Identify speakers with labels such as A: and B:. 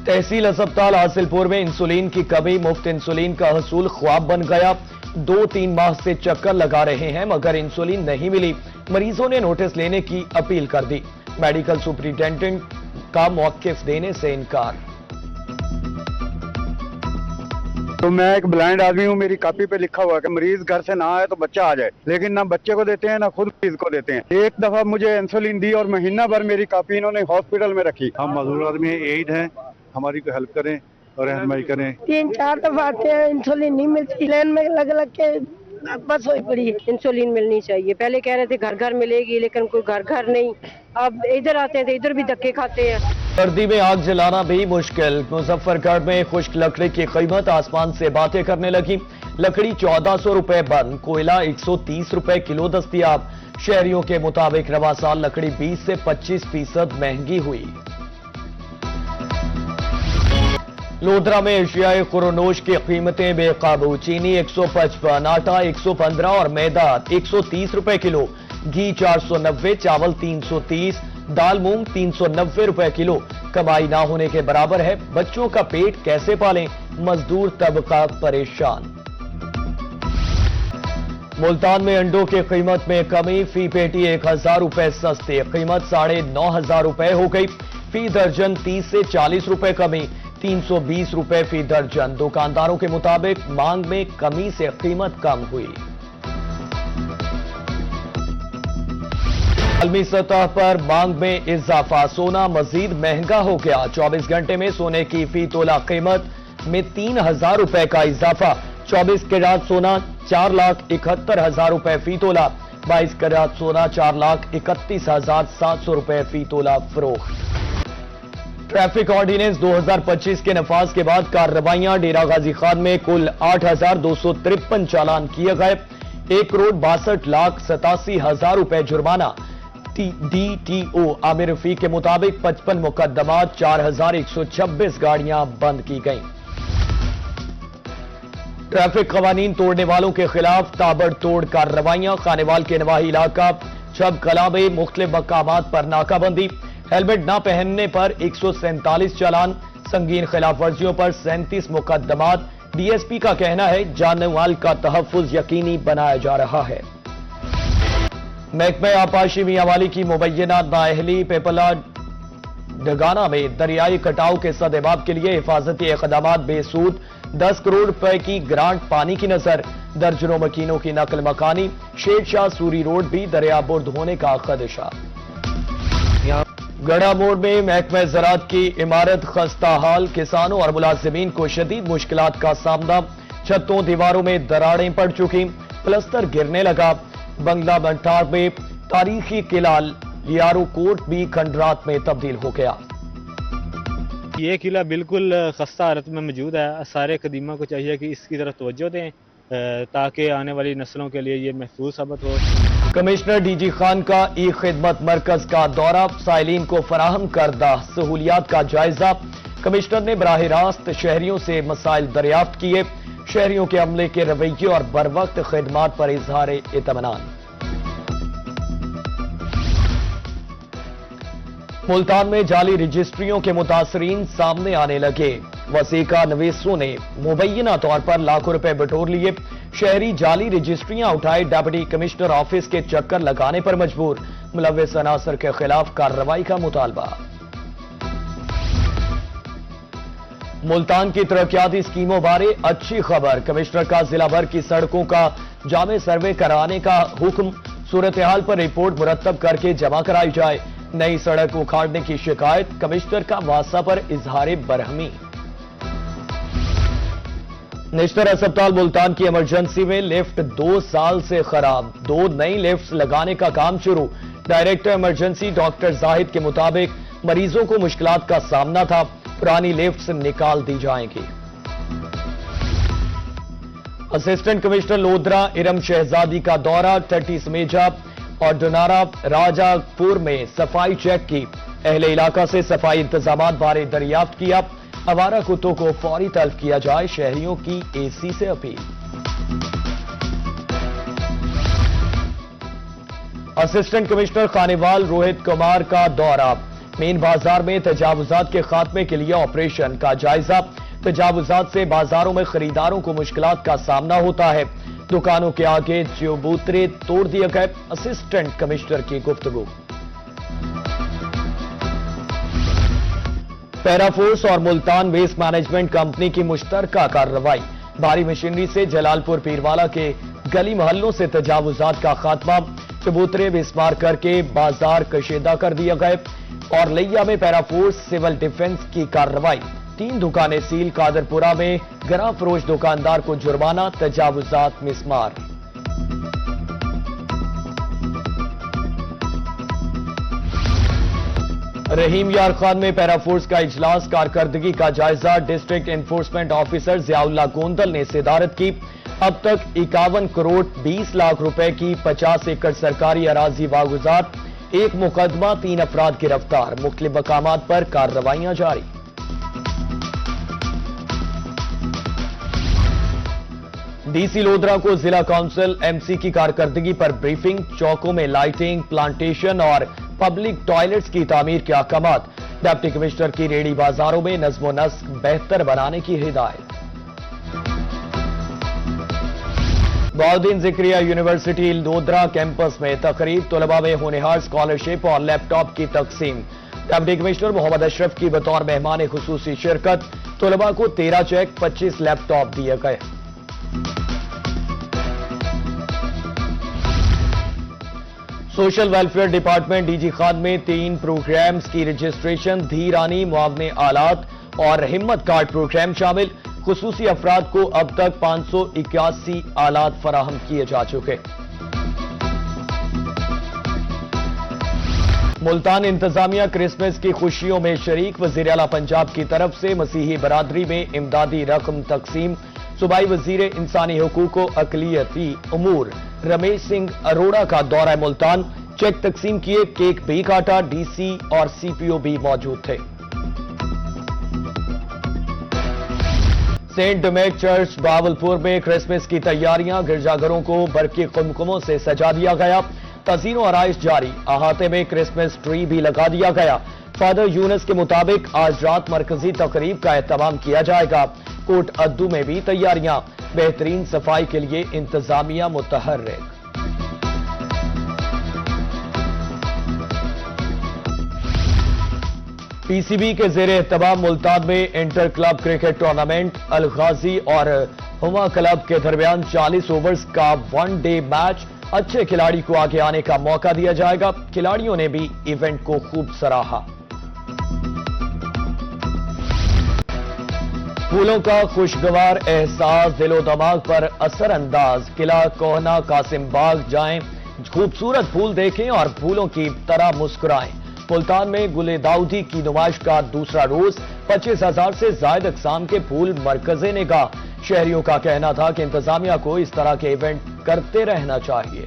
A: तहसील अस्पताल हासिलपुर में इंसुलिन की कमी, मुफ्त इंसुलिन का हसूल ख्वाब बन गया। 2-3 माह से चक्कर लगा रहे हैं मगर इंसुलिन नहीं मिली। मरीजों ने नोटिस लेने की अपील कर दी। मेडिकल सुपरिटेंडेंट का मौकिफ देने से इनकार।
B: तो मैं एक ब्लाइंड आदमी हूँ, मेरी कॉपी पे लिखा हुआ है कि मरीज घर से ना आए तो बच्चा आ जाए, लेकिन ना बच्चे को देते हैं ना खुद मरीज को देते हैं। एक दफा मुझे इंसुलिन दी और महीना भर मेरी कॉपी इन्होंने हॉस्पिटल में रखी।
C: हम मजदूर आदमी हैं, एड हैं, हमारी को हेल्प करें और रहनुमाई करें।
D: 3-4 दफा आते हैं, इंसुलिन नहीं मिलती, लाइन में लग लग के बस हो पड़ी है। इंसुलिन मिलनी चाहिए। पहले कह रहे थे घर घर मिलेगी, लेकिन कोई घर घर नहीं। अब इधर आते हैं तो इधर भी धक्के खाते हैं।
A: सर्दी में आग जलाना भी मुश्किल। मुजफ्फरगढ़ में खुश्क लकड़ी की कीमत आसमान से बातें करने लगी। लकड़ी 1400 रुपए बंद, कोयला 130 रुपए किलो दस्तयाब। शहरियों के मुताबिक रवा साल लकड़ी 20 से 25% महंगी हुई। लोधरा में एशियाई खुरोनोश की कीमतें बेकाबू। चीनी 155, आटा 115 और मैदा 130 रुपए किलो। घी 490, चावल 330, दाल मूंग 390 रुपए किलो। कमाई ना होने के बराबर है। बच्चों का पेट कैसे पालें, मजदूर तबका परेशान। मुल्तान में अंडों की कीमत में कमी, फी पेटी 1000 रुपए सस्ते, कीमत 9500 रुपए हो गई। फी दर्जन 30 से 40 रुपए कमी, 320 रुपए फी दर्जन। दुकानदारों के मुताबिक मांग में कमी से कीमत कम हुई। आलमी सतह पर मांग में इजाफा, सोना मजीद महंगा हो गया। 24 घंटे में सोने की फी तोला कीमत में 3000 रुपए का इजाफा। 24 कैरेट सोना 4,71,000 रुपए फी तोला। 22 कैरेट सोना 4,31,700 रुपए फी तोला फरोख्त। ट्रैफिक ऑर्डिनेंस 2025 के नफाज के बाद कार्रवाइयां। डेरा गाजी खान में कुल 8,253 चालान किए गए। 1,62,87,000 रुपए जुर्माना। DTO आमिर रफीक के मुताबिक 55 मुकदमात, 4,126 गाड़ियां बंद की गईं। ट्रैफिक कवानीन तोड़ने वालों के खिलाफ ताबड़तोड़ कार्रवाइयां। खानेवाल के नवाही इलाका छब कला में मुख्तलिफ मकामात पर नाकाबंदी। हेलमेट न पहनने पर 147 चालान, संगीन खिलाफ वर्जियों पर 37 मुकदमात। डीएसपी का कहना है जान माल का तहफ्फुज यकीनी बनाया जा रहा है। महकमे आपाशी मियांवाली की मुबैना नाअहली पेपला डगाना में दरियाई कटाव के सदेबाब के लिए हिफाजती इक़दामात बेसूद। 10 करोड़ रुपए की ग्रांट पानी की नजर। दर्जनों मकीनों की नकल मकानी। शेरशाह सूरी रोड भी दरियाबुर्द होने का खदशा। गढ़ा मोड़ में महकमे ज़राअत की इमारत खस्ता हाल। किसानों और मुलाजिमीन को शदीद मुश्किलात का सामना। छतों दीवारों में दरारें पड़ चुकी, प्लस्तर गिरने लगा। बंगला बंटार में तारीखी किला लियारो कोट भी खंडरात में तब्दील हो गया।
E: ये किला बिल्कुल खस्ता हालत में मौजूद है। सारे कदीमा को चाहिए कि इसकी तरफ तवज्जो दें ताकि आने वाली नस्लों के लिए ये महफूज साबित हो।
A: कमिश्नर डीजी खान का ई खिदमत मरकज का दौरा। साइलिन को फराहम करदा सहूलियात का जायजा। कमिश्नर ने बराह रास्त शहरियों से मसाइल दरियाफ्त किए। शहरियों के अमले के रवैये और बरवक्त खिदमात पर इजहार इत्मीनान। मुल्तान में जाली रजिस्ट्रियों के मुतासरीन सामने आने लगे। वसीका नवीसों ने मुबैना तौर पर लाखों रुपए बटोर लिए। शहरी जाली रजिस्ट्रियां उठाए। डिप्टी कमिश्नर ऑफिस के चक्कर लगाने पर मजबूर। मुलव्विस अनासर के खिलाफ कार्रवाई का मुतालबा। मुल्तान की तरक्याती स्कीमों बारे अच्छी खबर। कमिश्नर का जिला भर की सड़कों का जामे सर्वे कराने का हुक्म। सूरत हाल पर रिपोर्ट मुरतब करके जमा कराई जाए। नई सड़क उखाड़ने की शिकायत। कमिश्नर का वासा पर इजहार बरहमी। नेशनल अस्पताल मुल्तान की इमरजेंसी में लिफ्ट 2 साल से खराब। 2 नई लिफ्ट लगाने का काम शुरू। डायरेक्टर इमरजेंसी डॉक्टर जाहिद के मुताबिक मरीजों को मुश्किलात का सामना था। पुरानी लिफ्ट निकाल दी जाएंगी। असिस्टेंट कमिश्नर लोधरा इरम शहजादी का दौरा। टट्टी समेजा और डोनारा राजापुर में सफाई चेक की। अहले इलाका से सफाई इंतजामात बारे दरियाफ्त किया। आवारा कुत्तों को फौरी तल्फ किया जाए, शहरियों की एसी से appeal. Assistant commissioner Khanewal Rohit Kumar का दौरा। مین بازار میں تجاوزات کے خاتمے کے لیے آپریشن کا جائزہ. تجاوزات سے بازاروں میں خریداروں کو مشکلات کا سامنا ہوتا ہے. دکانوں کے آگے چبوترے توڑ دیے گئے. اسسٹنٹ کمشنر کی گفتگو. پیرا فورس اور ملتان ویسٹ مینجمنٹ کمپنی کی مشترکہ کارروائی. بھاری مشینری سے جلال پور پیروالا کے گلی محلوں سے تجاوزات کا خاتمہ. چبوترے بسمار کر کے بازار کشیدہ کر دیا گئے. اور لیا میں پیرا فورس سول ڈیفنس کی کارروائی. 3 دکانیں سیل. قادرپورہ میں گراں فروش دکاندار کو جرمانہ. تجاوزات مسمار. رحیم یار خان میں پیرا فورس کا اجلاس. کارکردگی کا جائزہ. ڈسٹرکٹ انفورسمنٹ آفیسر ضیاء اللہ گوندل نے صدارت کی. اب تک 51 کروڑ 20 لاکھ روپے کی 50 ایکڑ سرکاری اراضی واگزار. 1 مقدمہ. 3 افراد گرفتار. مختلف مقامات پر کارروائیاں جاری. ڈی سی لودھرا کو ضلع کونسل ایم سی کی کارکردگی پر بریفنگ. چوکوں میں لائٹنگ, پلانٹیشن اور پبلک ٹوائلٹس کی تعمیر کے احکامات. ڈپٹی کمشنر کی ریڑھی بازاروں میں نظم و نسق بہتر بنانے کی ہدایت. بہاؤالدین ذکریہ یونیورسٹی لودھرا کیمپس میں تقریب. طلباء میں ہونہار اسکالرشپ اور لیپ ٹاپ کی تقسیم. ڈپٹی کمشنر محمد اشرف کی بطور مہمان خصوصی شرکت. طلباء کو 13 چیک 25 لیپ ٹاپ دیے گئے. Social welfare department D G Khan میں 3 پروگرامز کی رجسٹریشن. دھی رانی معاون آلات اور ہمت کارڈ پروگرام شامل. خصوصی افراد کو اب تک 581 آلات فراہم کیے جا چکے. ملتان انتظامیہ کرسمس کی خوشیوں میں شریک. وزیر اعلیٰ پنجاب کی طرف سے مسیحی برادری میں امدادی رقم تقسیم. صوبائی وزیر انسانی حقوق و اقلیتی امور رمیش سنگھ اروڑا کا دورہ ملتان. چیک تقسیم کیے. کیک بھی کاٹا. ڈی سی اور سی پی او بھی موجود تھے. سینٹ ڈومیٹ چرچ بہاولپور میں کرسمس کی تیاریاں. گرجا گھروں کو برقی قمقموں سے سجا دیا گیا. تزئین و آرائش جاری. احاطے میں کرسمس ٹری بھی لگا دیا گیا. فادر یونس کے مطابق آج رات مرکزی تقریب کا اہتمام کیا جائے گا. کوٹ ادو میں بھی تیاریاں. بہترین صفائی کے لیے انتظامیہ متحرک. پی سی بی کے زیر اہتمام ملتان میں انٹر کلب کرکٹ ٹورنامنٹ. الغازی اور ہما کلب کے درمیان 40 اوورز کا 1 ڈے میچ. اچھے کھلاڑی کو آگے آنے کا موقع دیا جائے گا. کھلاڑیوں نے بھی ایونٹ کو خوب سراہا. پھولوں کا خوشگوار احساس دل و دماغ پر اثر انداز. قلعہ کوہنا قاسم باغ جائیں. خوبصورت پھول دیکھیں اور پھولوں کی طرح مسکرائیں. ملتان میں گل داؤدی کی نمائش کا دوسرا روز. 25,000 سے زائد اقسام کے پھول مرکز نگاہ. شہریوں کا کہنا تھا کہ انتظامیہ کو اس طرح کے ایونٹ کرتے رہنا چاہیے.